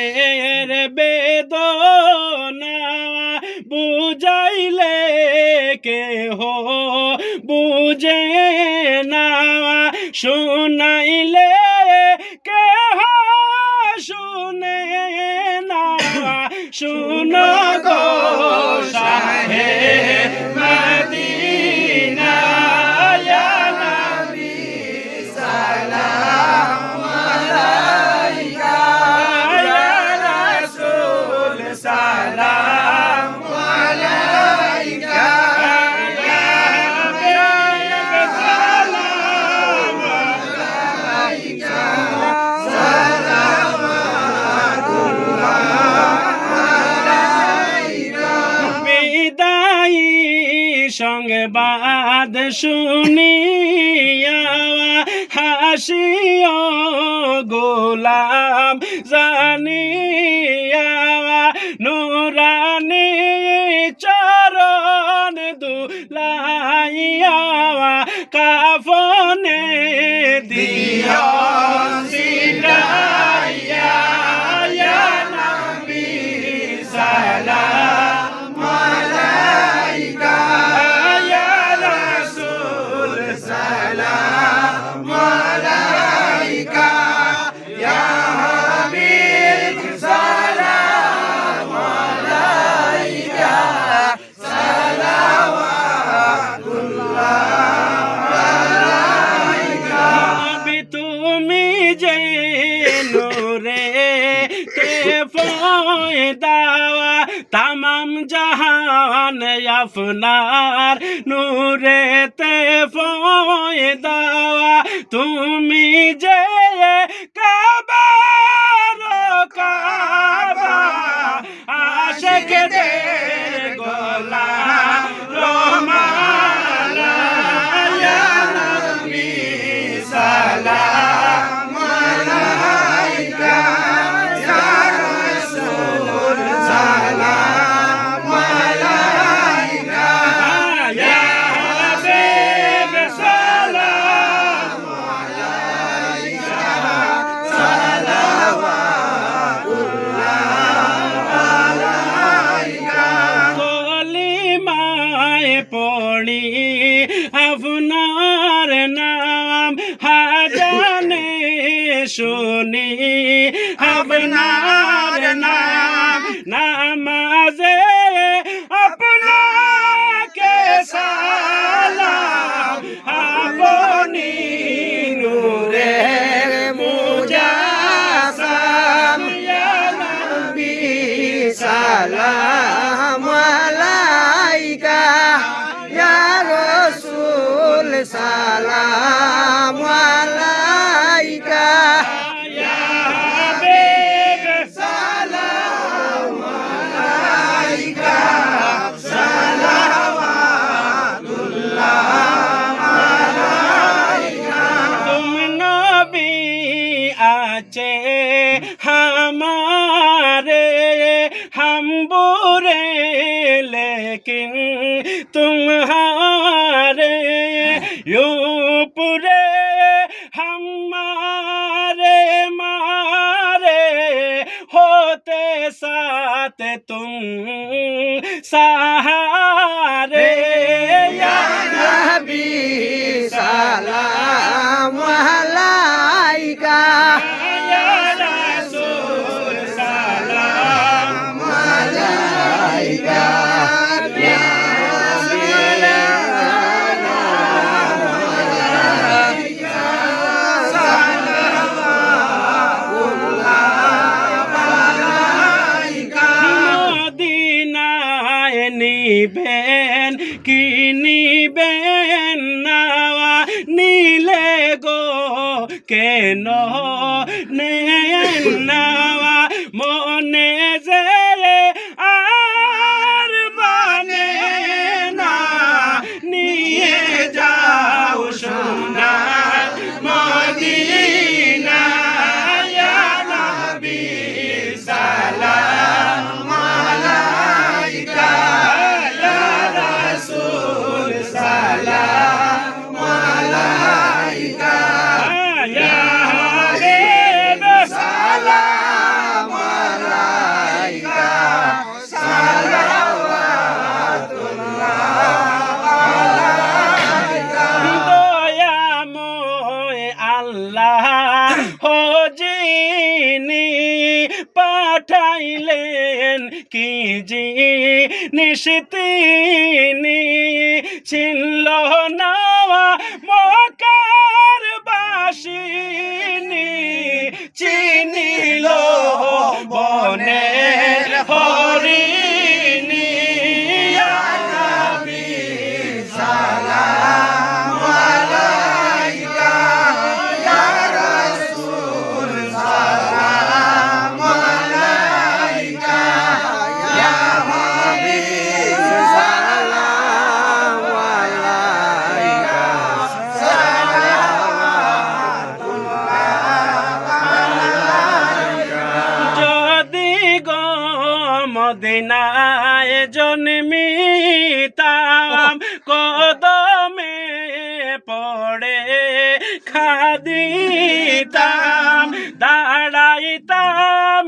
মনের বেদনা বুঝাইলে কেহ বুঝে না, শুনাইলে কেহ শুনে না। শুনো গো শাহে মদিনা, ইয়া নবী সালাম আলাইকা, ইয়া রাসূল সালাম আলাইকা, ইয়া হাবিব সালাম আলাইকা, সংবাদ শুনিয়া হাসিও গোলাম জানিয়া, নুরানি চরণ দুলাইয়া কাফনে দিও সিলাইয়া, ইয়া নবী সালাম আলাইকা, ইয়া রাসূল সালাম আলাইকা, ইয়া হাবিব সালাম আলাইকা, সালাওয়াতুল্লাহ আলাইকা। নবী তুমি যে নূরে তে পয়দা, তামাম জাহান আপনার নূরেতে পয়দা, তুমি যে কাবার কাবা আশিকদের গোলাম রোমালা, ইয়া নবী সালাম আলাইকা, ইয়া রাসূল সালাম আলাইকা, ইয়া হাবিব সালাম আলাইকা, সালাওয়াতুল্লাহ আলাইকা। কলিমায় পড়ি আপনার নাম, হাজানে শুনি আপনার নাম, নামাজে আপনাকে সালাম, আপনি নূরে মুজাসসাম, ইয়া নবী সালাম আলাইকা, ইয়া রাসূল সালাম আলাইকা, ইয়া হাবিব সালাম আলাইকা, সালাওয়াতুল্লাহ আলাইকা। তুম নবী আছে हमारे हम बुरे लेकिन तुम्हारे, यूं पूरे हमारे मारे होते साथ तुम सहारे, या नबी सलाम अलैका, या रसूल सलाम अलैका, या নিবেন কি নিবেন না, নীলে গো কেন নেন না, মনে যে আর মানে না, নিয়ে যাও সোনার মদিনা, ইয়া নবী সালাম আলাইকা, ইয়া রাসূল সালাম আলাইকা, ইয়া হাবিব সালাম পাঠাইলেন কি জিনিস তিনি ছিল না মক্কার বাসিনী চিনিল বনের হরিণী ইয়া নবী সালাম আলাইকা ইয়া রাসূল সালাম আলাইকা ইয়া হাবিব সালাম আলাইকা যদি গো মদিনায় জন্মিতাম কদমে পড়ে খাদিতাম দাঁড়াইতাম